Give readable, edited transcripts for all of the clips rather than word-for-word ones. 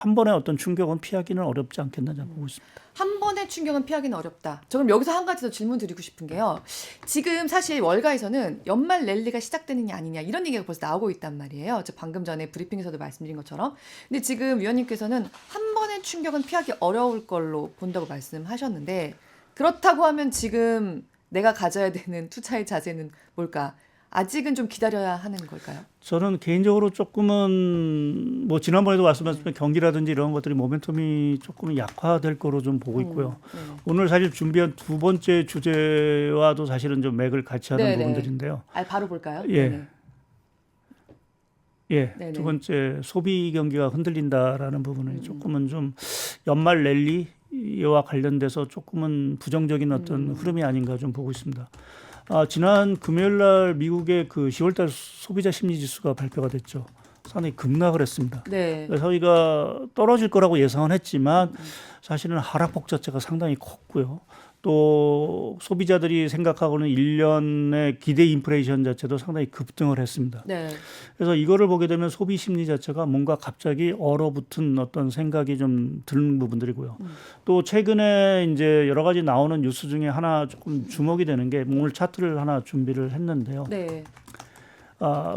한 번의 어떤 충격은 피하기는 어렵지 않겠나 보고 있습니다. 한 번의 충격은 피하기는 어렵다. 저 그럼 여기서 한 가지 더 질문 드리고 싶은 게요. 지금 사실 월가에서는 연말 랠리가 시작되느냐 아니냐 이런 얘기가 벌써 나오고 있단 말이에요. 저 방금 전에 브리핑에서도 말씀드린 것처럼. 근데 지금 위원님께서는 한 번의 충격은 피하기 어려울 걸로 본다고 말씀하셨는데 그렇다고 하면 지금 내가 가져야 되는 투자의 자세는 뭘까? 아직은 좀 기다려야 하는 걸까요? 저는 개인적으로 조금은 뭐 지난번에도 말씀하셨지만 경기라든지 이런 것들이 모멘텀이 조금 약화될 거로 좀 보고 있고요. 네. 오늘 사실 준비한 두 번째 주제와도 사실은 좀 맥을 같이 하는 네네. 부분들인데요. 바로 볼까요? 예. 네네. 예, 네네. 두 번째 소비 경기가 흔들린다라는 부분은 조금은 좀 연말 랠리와 관련돼서 조금은 부정적인 어떤 흐름이 아닌가 좀 보고 있습니다. 지난 금요일 날 미국의 그 10월달 소비자 심리 지수가 발표가 됐죠. 상당히 급락을 했습니다. 네. 저희가 떨어질 거라고 예상은 했지만 사실은 하락폭 자체가 상당히 컸고요. 또 소비자들이 생각하고는 1년의 기대 인플레이션 자체도 상당히 급등을 했습니다. 네. 그래서 이거를 보게 되면 소비 심리 자체가 뭔가 갑자기 얼어붙은 어떤 생각이 좀 드는 부분들이고요. 또 최근에 이제 여러 가지 나오는 뉴스 중에 하나 조금 주목이 되는 게 오늘 차트를 하나 준비를 했는데요. 네.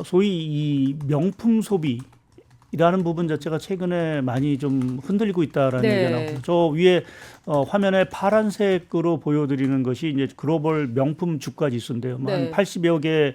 소위 이 명품 소비라는 부분 자체가 최근에 많이 좀 흔들리고 있다라는 네. 얘기가 나옵니다. 저 위에 화면에 파란색으로 보여드리는 것이 이제 글로벌 명품 주가 지수인데요. 뭐 네. 한 80여 개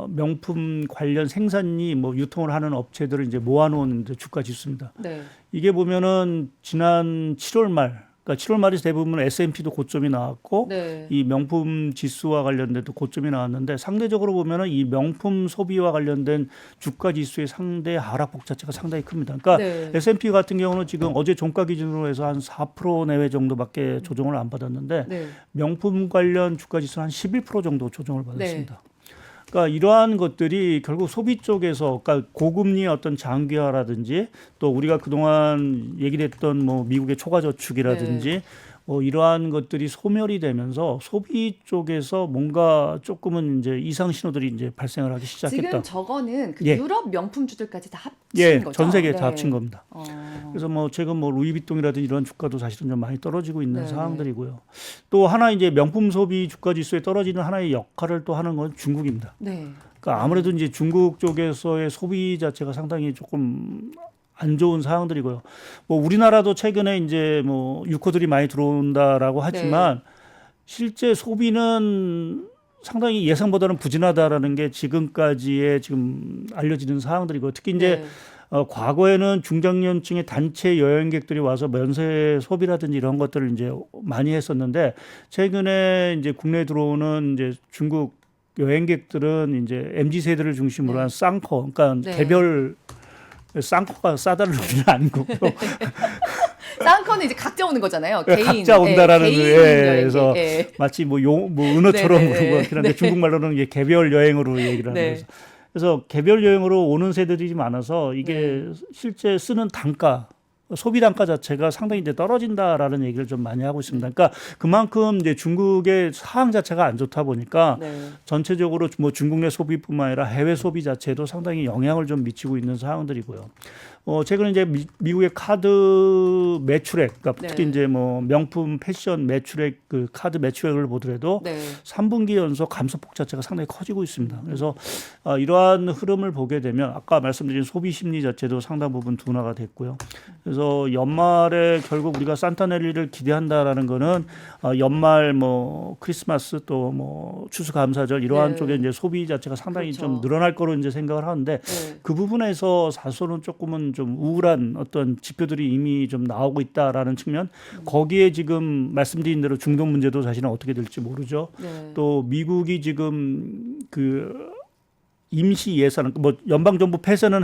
명품 관련 생산이 뭐 유통을 하는 업체들을 이제 모아놓은 주가 지수입니다. 네. 이게 보면은 지난 7월 말, 그러니까 7월 말이 대부분 S&P도 고점이 나왔고 네. 이 명품 지수와 관련돼도 고점이 나왔는데 상대적으로 보면은 이 명품 소비와 관련된 주가 지수의 상대 하락폭 자체가 상당히 큽니다. 그러니까 네. S&P 같은 경우는 지금 어제 종가 기준으로 해서 한 4% 내외 정도밖에 조정을 안 받았는데 네. 명품 관련 주가 지수는 한 11% 정도 조정을 네. 받았습니다. 그러니까 이러한 것들이 결국 소비 쪽에서, 그러니까 고금리 어떤 장기화라든지 또 우리가 그동안 얘기했던 뭐 미국의 초과 저축이라든지 뭐 이러한 것들이 소멸이 되면서 소비 쪽에서 뭔가 조금은 이제 이상 신호들이 이제 발생을 하기 시작했다. 지금 저거는 그 예. 유럽 명품주들까지 다 합친 예, 거죠. 전 세계에 네. 다 합친 겁니다. 그래서 뭐 최근 뭐 루이비통이라든지 이런 주가도 사실은 좀 많이 떨어지고 있는 네. 상황들이고요. 또 하나 이제 명품 소비 주가 지수에 떨어지는 하나의 역할을 또 하는 건 중국입니다. 네. 그러니까 아무래도 이제 중국 쪽에서의 소비 자체가 상당히 조금 안 좋은 상황들이고요. 뭐 우리나라도 최근에 이제 뭐 유코들이 많이 들어온다라고 하지만 실제 소비는 상당히 예상보다는 부진하다라는 게 지금까지의 지금 알려지는 사항들이고 특히 이제 과거에는 중장년층의 단체 여행객들이 와서 면세 소비라든지 이런 것들을 이제 많이 했었는데 최근에 이제 국내에 들어오는 이제 중국 여행객들은 이제 MZ 세대를 중심으로 한 쌍커, 그러니까 개별 쌍커가 싸다는 의미는 아닌 거고요. 쌍커는 이제 각자 오는 거잖아요. 개인. 각자 온다라는 개인 의미에서 여행객. 마치 뭐 은어처럼 네, 그런 것 같긴 한데 중국말로는 이게 개별 여행으로 얘기를 하는 거죠. 그래서 개별 여행으로 오는 세대들이 많아서 이게 실제 쓰는 단가, 소비 단가 자체가 상당히 이제 떨어진다라는 얘기를 좀 많이 하고 있습니다. 그러니까 그만큼 이제 중국의 상황 자체가 안 좋다 보니까 전체적으로 뭐 중국 내 소비뿐만 아니라 해외 소비 자체도 상당히 영향을 좀 미치고 있는 상황들이고요. 최근에 이제 미국의 카드 매출액, 그러니까 특히 이제 뭐 명품 패션 매출액 그 카드 매출액을 보더라도 3분기 연속 감소폭 자체가 상당히 커지고 있습니다. 그래서 이러한 흐름을 보게 되면 아까 말씀드린 소비 심리 자체도 상당 부분 둔화가 됐고요. 그래서 연말에 결국 우리가 산타넬리를 기대한다라는 거는 연말 뭐 크리스마스 또 뭐 추수감사절 이러한 쪽에 이제 소비 자체가 상당히 좀 늘어날 거로 이제 생각을 하는데 그 부분에서 사실은 조금은 좀 우울한 어떤 지표들이 이미 좀 나오고 있다라는 측면 거기에 지금 말씀드린 대로 중동 문제도 사실은 어떻게 될지 모르죠. 또 미국이 지금 그 임시 예산 뭐 연방정부 폐쇄는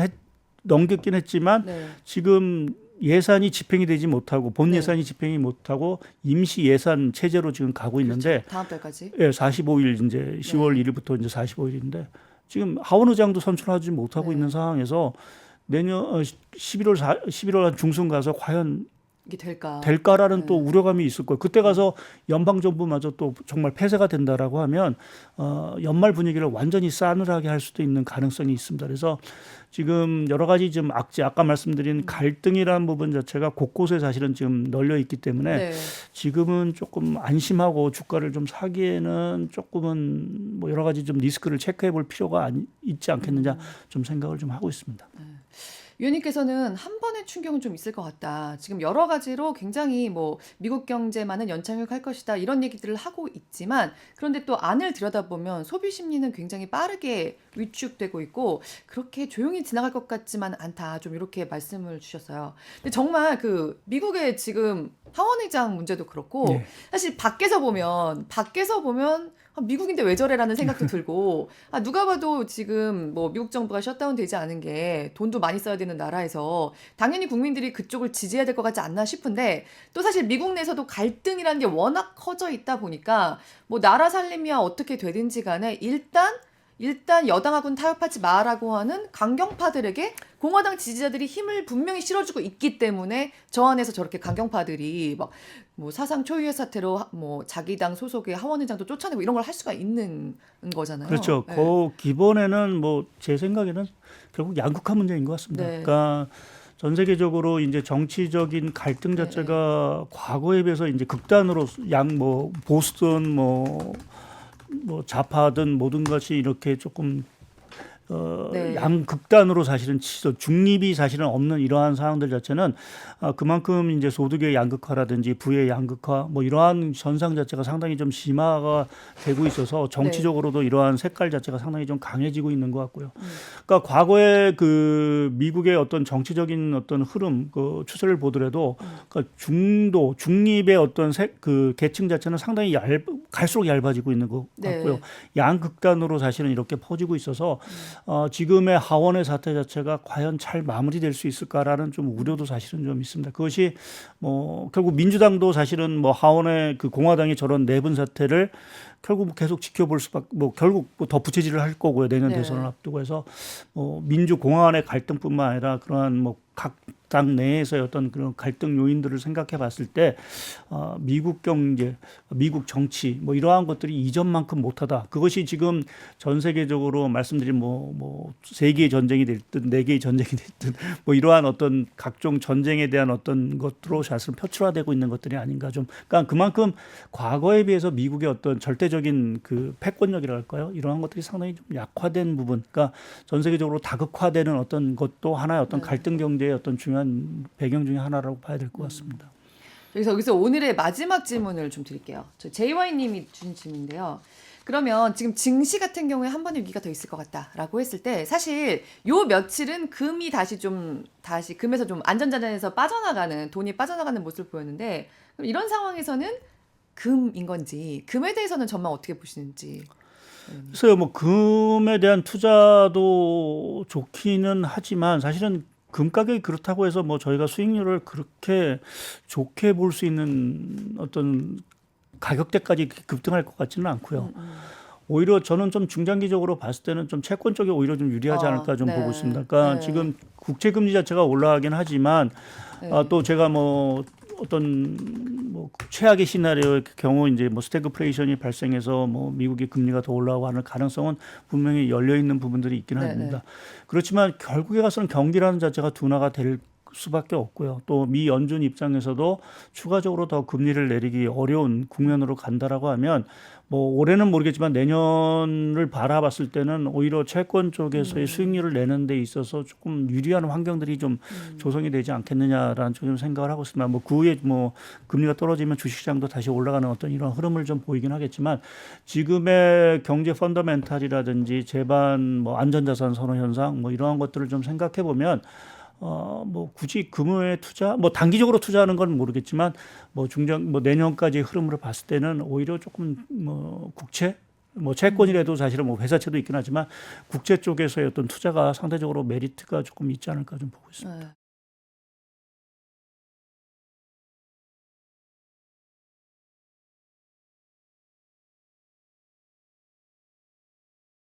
넘겼긴 했지만 지금 예산이 집행이 되지 못하고 본 예산이 집행이 못하고 임시 예산 체제로 지금 가고 있는데 다음 달까지 45일 이제 10월 1일부터 이제 45일인데 지금 하원 의장도 선출하지 못하고 있는 상황에서 내년 11월 중순 가서 과연 이게 될까? 될까라는 또 네. 우려감이 있을 거예요. 그때 가서 연방 정부마저 또 정말 폐쇄가 된다라고 하면 연말 분위기를 완전히 싸늘하게 할 수도 있는 가능성이 있습니다. 그래서 지금 여러 가지 좀 아까 말씀드린 갈등이라는 부분 자체가 곳곳에 사실은 지금 널려 있기 때문에 네. 지금은 조금 안심하고 주가를 좀 사기에는 조금은 뭐 여러 가지 좀 리스크를 체크해 볼 필요가 있지 않겠느냐 좀 생각을 좀 하고 있습니다. 위원님께서는 한 번의 충격은 좀 있을 것 같다. 지금 여러 가지로 굉장히 뭐 미국 경제만은 연착륙할 것이다 이런 얘기들을 하고 있지만 그런데 또 안을 들여다보면 소비 심리는 굉장히 빠르게 위축되고 있고 그렇게 조용히 지나갈 것 같지만 않다. 좀 이렇게 말씀을 주셨어요. 근데 정말 그 미국의 지금 하원 의장 문제도 그렇고 네. 사실 밖에서 보면 아, 미국인데 왜 저래라는 생각도 들고 아, 누가 봐도 지금 뭐 미국 정부가 셧다운 되지 않은 게 돈도 많이 써야 되는 나라에서 당연히 국민들이 그쪽을 지지해야 될 것 같지 않나 싶은데 또 사실 미국 내에서도 갈등이라는 게 워낙 커져 있다 보니까 뭐 나라 살림이야 어떻게 되든지 간에 일단 여당하고는 타협하지 마라고 하는 강경파들에게 공화당 지지자들이 힘을 분명히 실어주고 있기 때문에 저 안에서 저렇게 강경파들이 막 뭐 사상 초유의 사태로 뭐 자기 당 소속의 하원의장도 쫓아내고 이런 걸 할 수가 있는 거잖아요. 그렇죠. 네. 그 기본에는 뭐 제 생각에는 결국 양극화 문제인 것 같습니다. 네. 그러니까 전 세계적으로 이제 정치적인 갈등 자체가 과거에 비해서 이제 극단으로 뭐 보수든 뭐 좌파든 모든 것이 이렇게 조금 네. 양극단으로 사실은 중립이 사실은 없는 이러한 상황들 자체는 그만큼 이제 소득의 양극화라든지 부의 양극화 뭐 이러한 현상 자체가 상당히 좀 심화가 되고 있어서 정치적으로도 이러한 색깔 자체가 상당히 좀 강해지고 있는 것 같고요. 그러니까 과거에 그 미국의 어떤 정치적인 어떤 흐름 그 추세를 보더라도 그러니까 중립의 어떤 그 계층 자체는 상당히 갈수록 얇아지고 있는 것 같고요. 네. 양극단으로 사실은 이렇게 퍼지고 있어서 지금의 하원의 사태 자체가 과연 잘 마무리될 수 있을까라는 좀 우려도 사실은 좀 있습니다. 그것이 뭐 결국 민주당도 사실은 뭐 하원의 그 공화당이 저런 내분 사태를 결국 계속 지켜볼 수밖에 결국 더 부채질을 할 거고요. 내년 네. 대선을 앞두고 해서 민주공화간의 갈등뿐만 아니라 그러한 뭐 각 당 내에서의 어떤 그런 갈등 요인들을 생각해 봤을 때 미국 경제, 미국 정치 뭐 이러한 것들이 이전만큼 못하다. 그것이 지금 전 세계적으로 말씀드린 뭐 세 개의 전쟁이 됐든 네 개의 전쟁이 됐든 뭐 이러한 어떤 각종 전쟁에 대한 어떤 것으로 사실 표출화되고 있는 것들이 아닌가 좀. 그러니까 그만큼 과거에 비해서 미국의 어떤 절대적인 그 패권력이라 할까요? 이러한 것들이 상당히 좀 약화된 부분. 그러니까 전 세계적으로 다극화되는 어떤 것도 하나의 어떤 갈등 경제의 어떤 중요한 배경 중에 하나라고 봐야 될 것 같습니다. 그래서 여기서 오늘의 마지막 질문을 좀 드릴게요. 저 JY님이 주신 질문인데요. 그러면 지금 증시 같은 경우에 한 번의 위기가 더 있을 것 같다라고 했을 때 사실 요 며칠은 금이 다시 금에서 좀 안전자산에서 빠져나가는 돈이 빠져나가는 모습을 보였는데 그럼 이런 상황에서는 금인 건지 금에 대해서는 전망 어떻게 보시는지. 글쎄요, 뭐 금에 대한 투자도 좋기는 하지만 사실은 금 가격이 그렇다고 해서 뭐 저희가 수익률을 그렇게 좋게 볼 수 있는 어떤 가격대까지 급등할 것 같지는 않고요. 오히려 저는 좀 중장기적으로 봤을 때는 좀 채권 쪽에 오히려 좀 유리하지 않을까 좀 네. 보고 있습니다. 그러니까 네. 지금 국채 금리 자체가 올라가긴 하지만 네. 또 제가 뭐 어떤 뭐 최악의 시나리오의 경우 이제 뭐 스태그플레이션이 발생해서 뭐 미국의 금리가 더 올라가고 하는 가능성은 분명히 열려 있는 부분들이 있긴 네, 합니다. 그렇지만 결국에 가서는 경기라는 자체가 둔화가 될 수밖에 없고요. 또 미 연준 입장에서도 추가적으로 더 금리를 내리기 어려운 국면으로 간다라고 하면 뭐 올해는 모르겠지만 내년을 바라봤을 때는 오히려 채권 쪽에서의 수익률을 내는 데 있어서 조금 유리한 환경들이 좀 조성이 되지 않겠느냐라는 좀 생각을 하고 있습니다. 뭐 그 후에 뭐 금리가 떨어지면 주식시장도 다시 올라가는 어떤 이런 흐름을 좀 보이긴 하겠지만 지금의 경제 펀더멘탈이라든지 제반 뭐 안전자산 선호 현상 뭐 이러한 것들을 좀 생각해 보면 뭐 굳이 금에 투자, 뭐 단기적으로 투자하는 건 모르겠지만 뭐 뭐 내년까지의 흐름으로 봤을 때는 오히려 조금 뭐 국채, 뭐 채권이라도 사실은 뭐 회사채도 있긴 하지만 국채 쪽에서의 어떤 투자가 상대적으로 메리트가 조금 있지 않을까 좀 보고 있습니다.